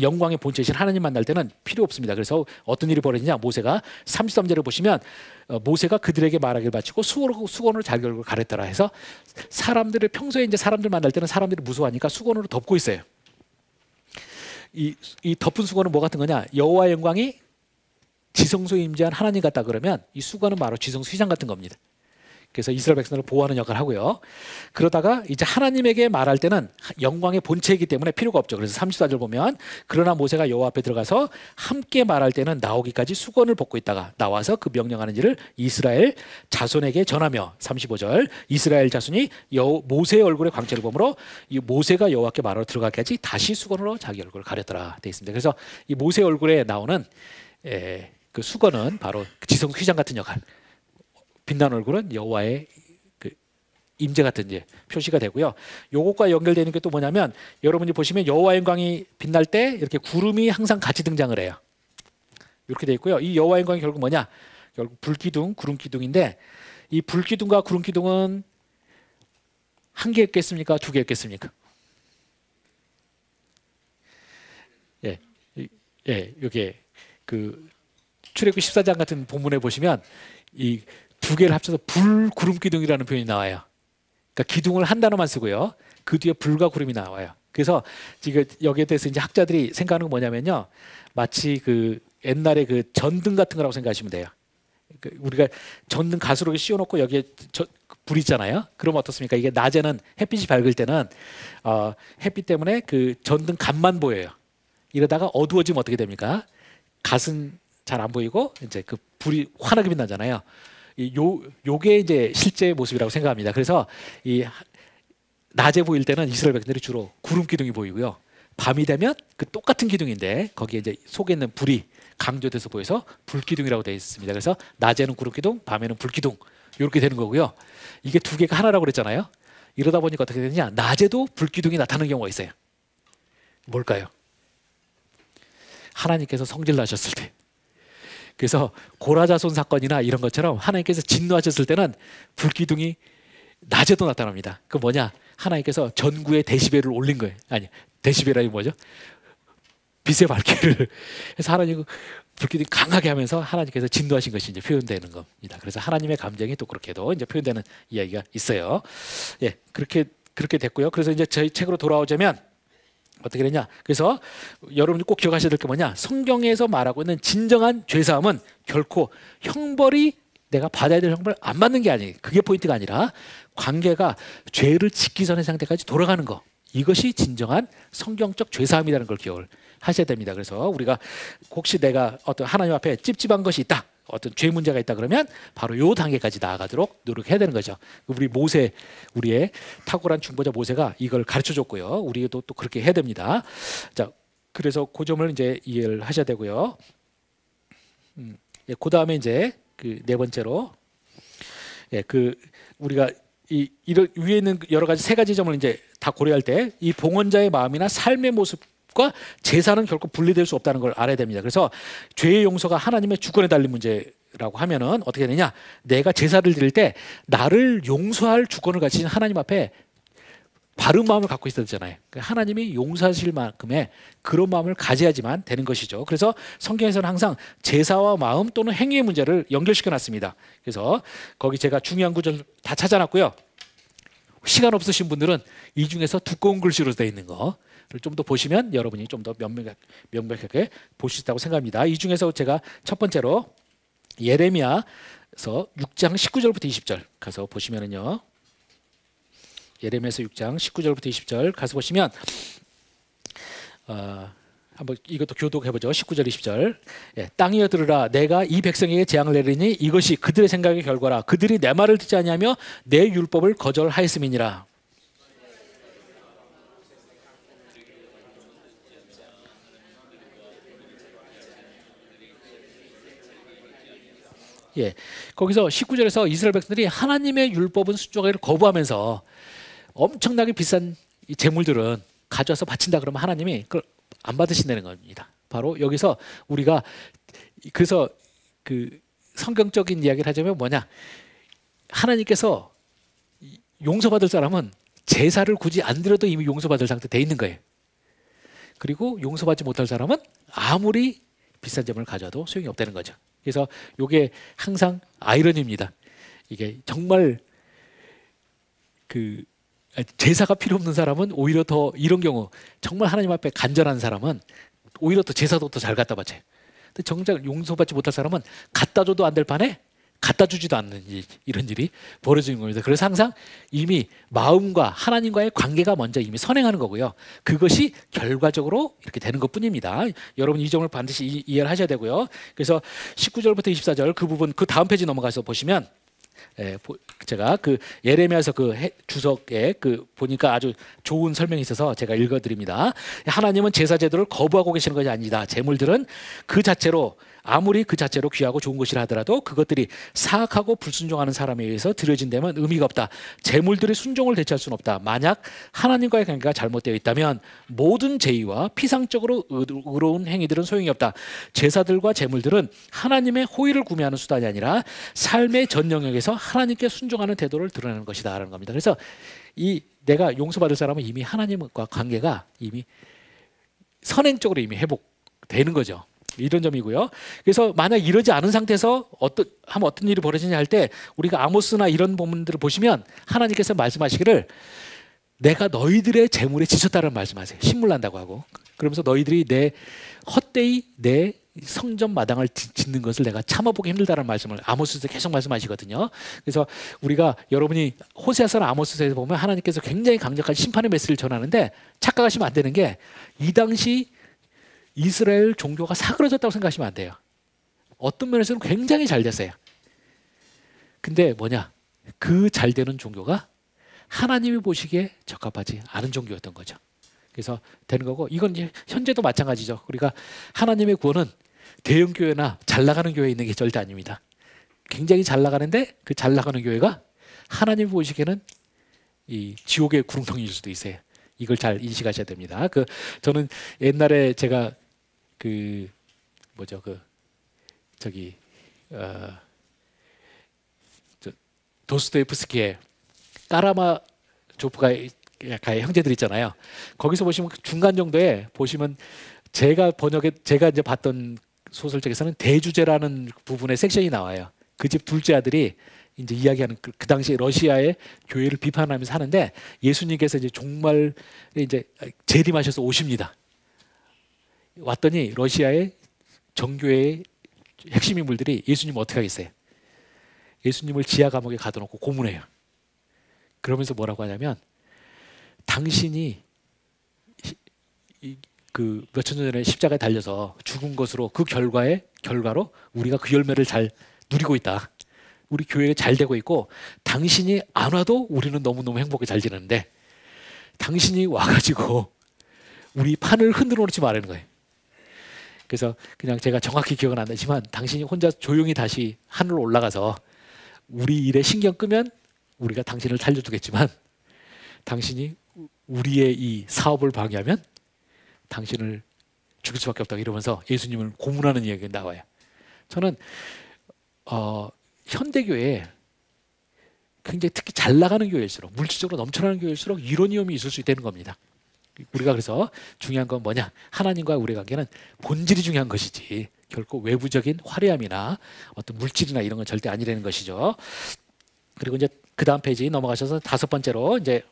영광의 본체이신 하나님 만날 때는 필요 없습니다. 그래서 어떤 일이 벌어지냐? 모세가 33절을 보시면 모세가 그들에게 말하기를 바치고 수건으로 자기 얼굴을 가렸더라 해서 사람들을 평소에 이제 사람들 만날 때는 사람들이 무서워하니까 수건으로 덮고 있어요. 이 덮은 수건은 뭐 같은 거냐? 여호와의 영광이 지성소에 임재한 하나님 같다 그러면 이 수건은 바로 지성소 휘장 같은 겁니다. 그래서 이스라엘 백성들을 보호하는 역할을 하고요. 그러다가 이제 하나님에게 말할 때는 영광의 본체이기 때문에 필요가 없죠. 그래서 34절 보면 그러나 모세가 여호와 앞에 들어가서 함께 말할 때는 나오기까지 수건을 벗고 있다가 나와서 그 명령하는 일을 이스라엘 자손에게 전하며 35절 이스라엘 자손이 모세의 얼굴에 광채를 보므로 이 모세가 여호와께 말하러 들어가기까지 다시 수건으로 자기 얼굴을 가렸더라 되어 있습니다. 그래서 이 모세 얼굴에 나오는 그 수건은 바로 지성 휘장 같은 역할. 빛난 얼굴은 여호와의 그 임재 같은 이제 표시가 되고요. 요것과 연결되는 게 또 뭐냐면 여러분이 보시면 여호와의 영광이 빛날 때 이렇게 구름이 항상 같이 등장을 해요. 이렇게 돼 있고요. 이 여호와의 영광이 결국 뭐냐? 결국 불기둥, 구름기둥인데 이 불기둥과 구름기둥은 한 개였겠습니까? 두 개였겠습니까? 여기 그 출애굽기 14장 같은 본문에 보시면 이 두 개를 합쳐서 불구름기둥이라는 표현이 나와요. 그러니까 기둥을 한 단어만 쓰고요. 그 뒤에 불과 구름이 나와요. 그래서 지금 여기에 대해서 이제 학자들이 생각하는 건 뭐냐면요. 마치 그 옛날에 그 전등 같은 거라고 생각하시면 돼요. 우리가 전등 가스로에 씌워놓고 여기에 불 있잖아요. 그럼 어떻습니까? 이게 낮에는 햇빛이 밝을 때는 햇빛 때문에 그 전등 갓만 보여요. 이러다가 어두워지면 어떻게 됩니까? 갓은 잘 안 보이고 이제 그 불이 환하게 빛나잖아요. 요게 이제 실제 모습이라고 생각합니다. 그래서 이 낮에 보일 때는 이스라엘 백성들이 주로 구름 기둥이 보이고요. 밤이 되면 그 똑같은 기둥인데 거기에 이제 속에 있는 불이 강조돼서 보여서 불기둥이라고 되어 있습니다. 그래서 낮에는 구름 기둥, 밤에는 불기둥 이렇게 되는 거고요. 이게 두 개가 하나라고 그랬잖아요. 이러다 보니까 어떻게 되느냐? 낮에도 불기둥이 나타나는 경우가 있어요. 뭘까요? 하나님께서 성질나셨을 때. 그래서 고라자손 사건이나 이런 것처럼 하나님께서 진노하셨을 때는 불기둥이 낮에도 나타납니다. 그 뭐냐? 하나님께서 전구의 데시벨을 올린 거예요. 아니, 데시벨이 뭐죠? 빛의 밝기를 해서 하나님 불기둥이 강하게 하면서 하나님께서 진노하신 것이 이제 표현되는 겁니다. 그래서 하나님의 감정이 또 그렇게도 이제 표현되는 이야기가 있어요. 예, 그렇게 됐고요. 그래서 이제 저희 책으로 돌아오자면 어떻게 되냐? 그래서 여러분이 꼭 기억하셔야 될 게 뭐냐? 성경에서 말하고 있는 진정한 죄사함은 결코 형벌이 내가 받아야 될 형벌을 안 받는 게 아니에요. 그게 포인트가 아니라 관계가 죄를 짓기 전의 상태까지 돌아가는 거. 이것이 진정한 성경적 죄사함이라는 걸 기억을 하셔야 됩니다. 그래서 우리가 혹시 내가 어떤 하나님 앞에 찝찝한 것이 있다, 어떤 죄 문제가 있다 그러면 바로 요 단계까지 나아가도록 노력해야 되는 거죠. 우리의 탁월한 중보자 모세가 이걸 가르쳐 줬고요. 우리도 또 그렇게 해야 됩니다. 자, 그래서 그 점을 이제 이해를 하셔야 되고요. 예, 그 다음에 이제 그 네 번째로, 예, 그 우리가 이런 위에 있는 여러 가지 세 가지 점을 이제 다 고려할 때 이 봉헌자의 마음이나 삶의 모습과 제사는 결코 분리될 수 없다는 걸 알아야 됩니다. 그래서 죄의 용서가 하나님의 주권에 달린 문제라고 하면은 어떻게 되냐? 내가 제사를 드릴 때 나를 용서할 주권을 가진 하나님 앞에 바른 마음을 갖고 있어야 되잖아요. 하나님이 용서하실 만큼의 그런 마음을 가져야지만 되는 것이죠. 그래서 성경에서는 항상 제사와 마음 또는 행위의 문제를 연결시켜 놨습니다. 그래서 거기 제가 중요한 구절 다 찾아놨고요. 시간 없으신 분들은 이 중에서 두꺼운 글씨로 되어 있는 거를 좀 더 보시면 여러분이 좀 더 명백하게 볼 수 있다고 생각합니다. 이 중에서 제가 첫 번째로 예레미야서 6장 19절부터 20절 가서 보시면은요. 예레미야서 6장 19절부터 20절 가서 보시면 한번 이것도 교독해보죠. 19절 20절. 예, 땅이여 들으라. 내가 이 백성에게 재앙을 내리니 이것이 그들의 생각의 결과라. 그들이 내 말을 듣지 아니하며 내 율법을 거절하였음이니라. 예, 거기서 19절에서 이스라엘 백성들이 하나님의 율법은 순종하기를 거부하면서 엄청나게 비싼 이 재물들은 가져와서 바친다 그러면 하나님이 그걸 안 받으신다는 겁니다. 바로 여기서 우리가 그래서 그 성경적인 이야기를 하자면 뭐냐? 하나님께서 용서받을 사람은 제사를 굳이 안 드려도 이미 용서받을 상태 돼 있는 거예요. 그리고 용서받지 못할 사람은 아무리 비싼 재물을 가져와도 소용이 없다는 거죠. 그래서 이게 항상 아이러니입니다. 이게 정말 그 제사가 필요 없는 사람은 오히려 더 이런 경우 정말 하나님 앞에 간절한 사람은 오히려 더 제사도 더 잘 갖다 바쳐요. 근데 정작 용서받지 못할 사람은 갖다 줘도 안 될 판에 갖다 주지도 않는 이런 일이 벌어지는 겁니다. 그래서 항상 이미 마음과 하나님과의 관계가 먼저 이미 선행하는 거고요. 그것이 결과적으로 이렇게 되는 것뿐입니다. 여러분 이 점을 반드시 이해를 하셔야 되고요. 그래서 19절부터 24절 그 부분 그 다음 페이지 넘어가서 보시면 제가 그 예레미야서 그 주석에 그 보니까 아주 좋은 설명이 있어서 제가 읽어드립니다. 하나님은 제사 제도를 거부하고 계시는 것이 아니다. 제물들은 그 자체로 아무리 그 자체로 귀하고 좋은 것이라 하더라도 그것들이 사악하고 불순종하는 사람에 의해서 드려진다면 의미가 없다. 제물들의 순종을 대체할 수는 없다. 만약 하나님과의 관계가 잘못되어 있다면 모든 제의와 피상적으로 의로운 행위들은 소용이 없다. 제사들과 제물들은 하나님의 호의를 구매하는 수단이 아니라 삶의 전 영역에서 하나님께 순종하는 태도를 드러내는 것이다 라는 겁니다. 그래서 이 내가 용서받을 사람은 이미 하나님과 관계가 이미 선행적으로 이미 회복되는 거죠. 이런 점이고요. 그래서 만약 이러지 않은 상태에서 어떤 일이 벌어지냐 할 때 우리가 아모스나 이런 본문들을 보시면 하나님께서 말씀하시기를 내가 너희들의 재물에 지쳤다는 말씀하세요. 신물 난다고 하고. 그러면서 너희들이 헛되이 내 성전 마당을 짓는 것을 내가 참아보기 힘들다는 말씀을 아모스에서 계속 말씀하시거든요. 그래서 우리가 여러분이 호세아서나 아모스에서 보면 하나님께서 굉장히 강력한 심판의 메시지를 전하는데 착각하시면 안 되는 게 이 당시 이스라엘 종교가 사그러졌다고 생각하시면 안 돼요. 어떤 면에서는 굉장히 잘 됐어요. 근데 뭐냐? 그 잘 되는 종교가 하나님이 보시기에 적합하지 않은 종교였던 거죠. 그래서 되는 거고, 이건 이제 현재도 마찬가지죠. 우리가 하나님의 구원은 대형 교회나 잘 나가는 교회에 있는 게 절대 아닙니다. 굉장히 잘 나가는데 그 잘 나가는 교회가 하나님이 보시기에는 이 지옥의 구렁텅이일 수도 있어요. 이걸 잘 인식하셔야 됩니다. 저는 옛날에 제가 도스토옙스키의 까라마조프가의 형제들 있잖아요. 거기서 보시면 중간 정도에 보시면 제가 이제 봤던 소설책에서는 대주제라는 부분의 섹션이 나와요. 그 집 둘째 아들이 이제 이야기하는 그 당시 러시아의 교회를 비판하면서 하는데 예수님께서 이제 종말에 이제 재림하셔서 오십니다. 왔더니 러시아의 정교회의 핵심 인물들이 예수님 어떻게 하겠어요? 예수님을 지하 감옥에 가둬놓고 고문해요. 그러면서 뭐라고 하냐면 당신이 그 몇천 년 전에 십자가에 달려서 죽은 것으로 그 결과로 우리가 그 열매를 잘 누리고 있다. 우리 교회가 잘 되고 있고 당신이 안 와도 우리는 너무너무 행복하게 잘 지내는데 당신이 와가지고 우리 판을 흔들어 놓지 말라는 거예요. 그래서 그냥 제가 정확히 기억은 안 나지만 당신이 혼자 조용히 다시 하늘로 올라가서 우리 일에 신경 끄면 우리가 당신을 살려주겠지만 당신이 우리의 이 사업을 방해하면 당신을 죽일 수밖에 없다 이러면서 예수님을 고문하는 이야기가 나와요. 저는 현대교회에 굉장히 특히 잘 나가는 교회일수록 물질적으로 넘쳐나는 교회일수록 이런 위험이 있을 수 있다는 겁니다. 우리가 그래서 중요한 건 뭐냐? 하나님과 우리의 관계는 본질이 중요한 것이지 결코 외부적인 화려함이나 어떤 물질이나 이런 건 절대 아니라는 것이죠. 그리고 이제 그 다음 페이지 넘어가셔서 5번째로 이제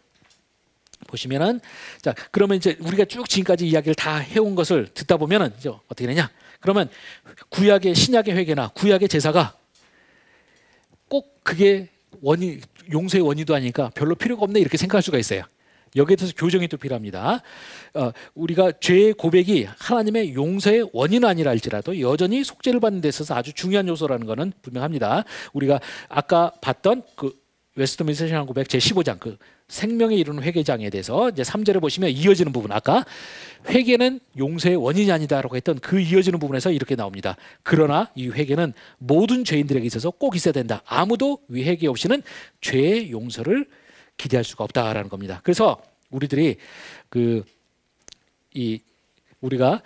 보시면은 자 그러면 이제 우리가 쭉 지금까지 이야기를 다 해온 것을 듣다 보면은 이제 어떻게 되냐? 그러면 구약의 신약의 회개나 구약의 제사가 꼭 그게 용서의 원인도 아니니까 별로 필요가 없네 이렇게 생각할 수가 있어요. 여기에 대해서 교정이 또 필요합니다. 우리가 죄의 고백이 하나님의 용서의 원인은 아니라 할지라도 여전히 속죄를 받는 데 있어서 아주 중요한 요소라는 것은 분명합니다. 우리가 아까 봤던 그 웨스트민스터 신앙 고백 제15장 그 생명에 이르는 회개장에 대해서 이제 3절을 보시면 이어지는 부분 아까 회개는 용서의 원인이 아니다라고 했던 그 이어지는 부분에서 이렇게 나옵니다. 그러나 이 회개는 모든 죄인들에게 있어서 꼭 있어야 된다. 아무도 이 회개 없이는 죄의 용서를 기대할 수가 없다라는 겁니다. 그래서 우리들이 우리가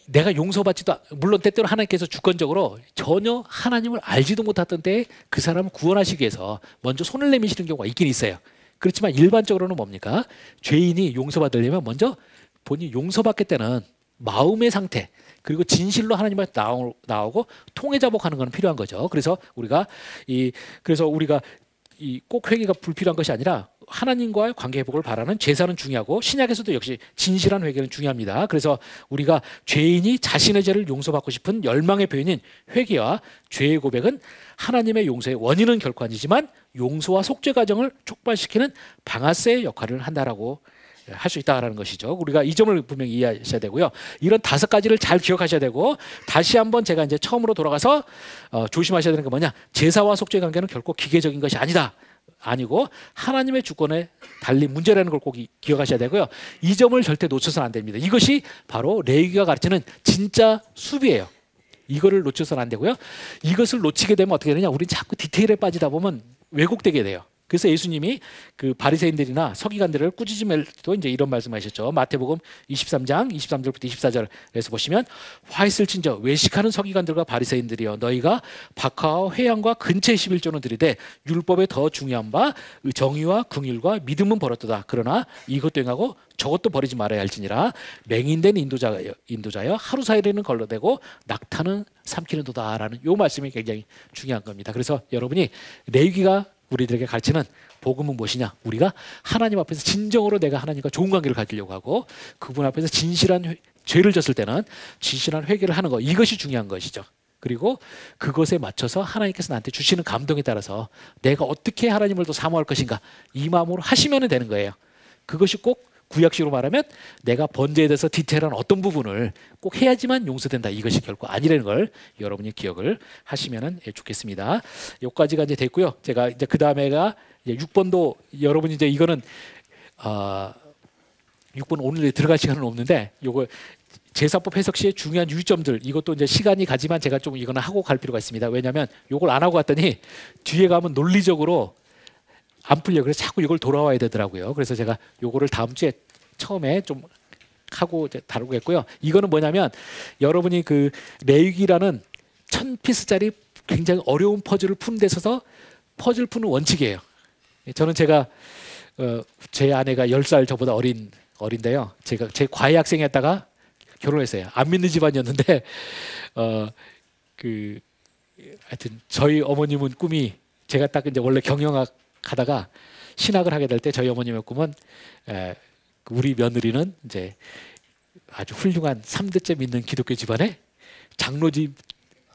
내가 용서받지도 물론 때때로 하나님께서 주권적으로 전혀 하나님을 알지도 못했던 때에 그 사람을 구원하시기 위해서 먼저 손을 내미시는 경우가 있긴 있어요. 그렇지만 일반적으로는 뭡니까? 죄인이 용서받으려면 먼저 본인이 용서받겠다는 마음의 상태 그리고 진실로 하나님한테 나오고 통회자복하는 건 필요한 거죠. 그래서 우리가 꼭 회개가 불필요한 것이 아니라 하나님과의 관계 회복을 바라는 제사는 중요하고 신약에서도 역시 진실한 회개는 중요합니다. 그래서 우리가 죄인이 자신의 죄를 용서받고 싶은 열망의 표현인 회개와 죄의 고백은 하나님의 용서의 원인은 결코 아니지만 용서와 속죄 과정을 촉발시키는 방아쇠의 역할을 한다라고 할 수 있다라는 것이죠. 우리가 이 점을 분명히 이해하셔야 되고요. 이런 5가지를 잘 기억하셔야 되고 다시 한번 제가 이제 처음으로 돌아가서 조심하셔야 되는 게 뭐냐? 제사와 속죄 관계는 결코 기계적인 것이 아니고 하나님의 주권에 달린 문제라는 걸 꼭 기억하셔야 되고요. 이 점을 절대 놓쳐서는 안 됩니다. 이것이 바로 레위기가 가르치는 진짜 수비예요. 이거를 놓쳐서는 안 되고요. 이것을 놓치게 되면 어떻게 되냐? 우리는 자꾸 디테일에 빠지다 보면 왜곡되게 돼요. 그래서 예수님이 그 바리새인들이나 서기관들을 꾸짖지 말도 이제 이런 말씀하셨죠. 마태복음 23장 23절부터 24절에서 보시면 화 있을진저 외식하는 서기관들과 바리새인들이여 너희가 박하와 회양과 근처의 11조는 드리되 율법에 더 중요한 바 정의와 긍휼과 믿음은 버렸도다. 그러나 이것도 행하고 저것도 버리지 말아야 할지니라. 맹인된 인도자여 하루 사이에는 걸러대고 낙타는 삼키는도다라는 요 말씀이 굉장히 중요한 겁니다. 그래서 여러분이 레위기가 우리들에게 가르치는 복음은 무엇이냐? 우리가 하나님 앞에서 진정으로 내가 하나님과 좋은 관계를 가지려고 하고 그분 앞에서 진실한 죄를 졌을 때는 진실한 회개를 하는 것, 이것이 중요한 것이죠. 그리고 그것에 맞춰서 하나님께서 나한테 주시는 감동에 따라서 내가 어떻게 하나님을 더 사모할 것인가, 이 마음으로 하시면 되는 거예요. 그것이 꼭 구약식으로 말하면 내가 번제에 대해서 디테일한 어떤 부분을 꼭 해야지만 용서된다, 이것이 결코 아니라는 걸 여러분이 기억을 하시면 좋겠습니다. 여기까지가 이제 됐고요. 제가 이제 그 다음에가 6번도 여러분이 이제 이거는 6번 오늘 들어갈 시간은 없는데 요거 제사법 해석 시의 중요한 유의점들, 이것도 이제 시간이 가지만 제가 좀 이거는 하고 갈 필요가 있습니다. 왜냐하면 요걸 안 하고 갔더니 뒤에 가면 논리적으로 안 풀려. 그래서 자꾸 이걸 돌아와야 되더라고요. 그래서 제가 요거를 다음 주에 처음에 좀 하고 이제 다루겠고요. 이거는 뭐냐면 여러분이 그 레위기라는 1000피스짜리 굉장히 어려운 퍼즐을 푸는 데 있어서 퍼즐 푸는 원칙이에요. 저는 제가 제 아내가 10살 저보다 어린데요. 제가 제 과외 학생이었다가 결혼했어요. 안 믿는 집안이었는데 그 하여튼 저희 어머님은 꿈이, 제가 딱 이제 원래 경영학 하다가 신학을 하게 될 때 저희 어머님의 꿈은 우리 며느리는 이제 아주 훌륭한 3대째 믿는 기독교 집안의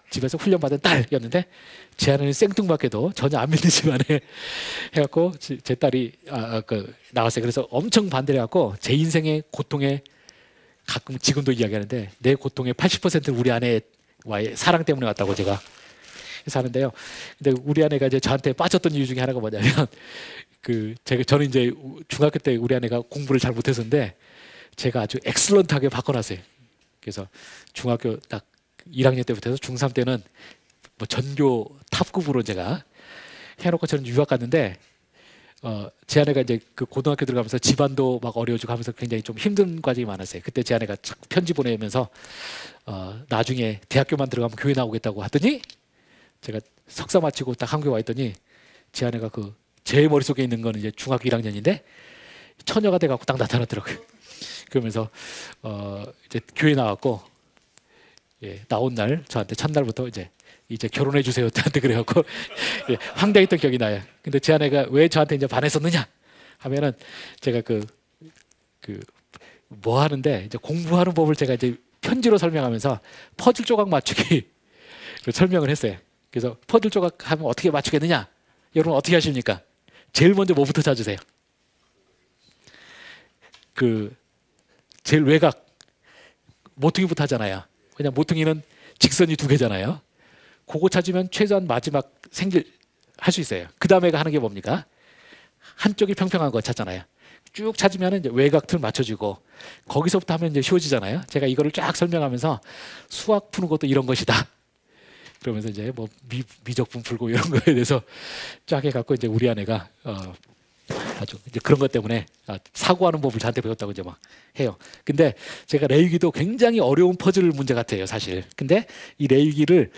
집에서 훈련받은 딸이었는데 제 아내는 생뚱맞게도 전혀 안 믿는 집안에 해갖고 제 딸이 나왔어요. 그래서 엄청 반대를 해갖고 제 인생의 고통에 가끔 지금도 이야기하는데 내 고통의 80%는 우리 아내와의 사랑 때문에 왔다고 제가 사는데요. 근데 우리 아내가 이제 저한테 빠졌던 이유 중에 하나가 뭐냐면 저는 이제 중학교 때 우리 아내가 공부를 잘 못했었는데 제가 아주 엑셀런트하게 바꿔놨어요. 그래서 중학교 딱 1학년 때부터 해서 중3 때는 뭐 전교 탑급으로 제가 해놓고 저는 유학 갔는데 제 아내가 이제 그 고등학교 들어가면서 집안도 막 어려워지고 하면서 굉장히 좀 힘든 과정이 많았어요. 그때 제 아내가 자꾸 편지 보내면서 나중에 대학교만 들어가면 교회 나오겠다고 하더니 제가 석사 마치고 딱 한국에 와 있더니 제 아내가 제 머릿속에 있는 거는 이제 중학교 1학년인데 처녀가 돼갖고 딱 나타나더라고요. 그러면서 이제 교회 나왔고, 나온 날 저한테 첫날부터 이제 결혼해 주세요 저한테 그래갖고 황당했던 기억이 나요. 근데 제 아내가 왜 저한테 이제 반했었느냐 하면은 제가 뭐 하는데 이제 공부하는 법을 제가 이제 편지로 설명하면서 퍼즐 조각 맞추기 설명을 했어요. 그래서 퍼즐 조각 하면 어떻게 맞추겠느냐? 여러분 어떻게 하십니까? 제일 먼저 뭐부터 찾으세요? 제일 외곽 모퉁이부터 하잖아요. 왜냐면 모퉁이는 직선이 2개잖아요. 그거 찾으면 최소한 마지막 할 수 있어요. 그 다음에가 하는 게 뭡니까? 한쪽이 평평한 거 찾잖아요. 쭉 찾으면 이제 외곽을 맞춰주고 거기서부터 하면 이제 쉬워지잖아요. 제가 이거를 쫙 설명하면서 수학 푸는 것도 이런 것이다. 그러면서 이제 뭐 미적분 풀고 이런 거에 대해서 쫙 해갖고 이제 우리 아내가 아주 이제 그런 것 때문에 사고하는 법을 저한테 배웠다고 이제 막 해요. 근데 제가 레위기도 굉장히 어려운 퍼즐 문제 같아요, 사실. 근데 이 레위기를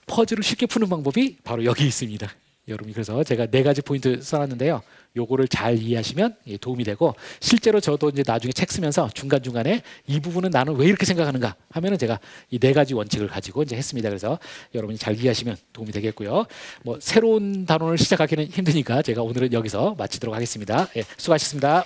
퍼즐을 쉽게 푸는 방법이 바로 여기 있습니다. 여러분, 그래서 제가 4가지 포인트 써놨는데요. 요거를 잘 이해하시면 도움이 되고, 실제로 저도 이제 나중에 책 쓰면서 중간중간에 이 부분은 나는 왜 이렇게 생각하는가 하면은 제가 이 4가지 원칙을 가지고 이제 했습니다. 그래서 여러분이 잘 이해하시면 도움이 되겠고요. 뭐 새로운 단원을 시작하기는 힘드니까 제가 오늘은 여기서 마치도록 하겠습니다. 수고하셨습니다.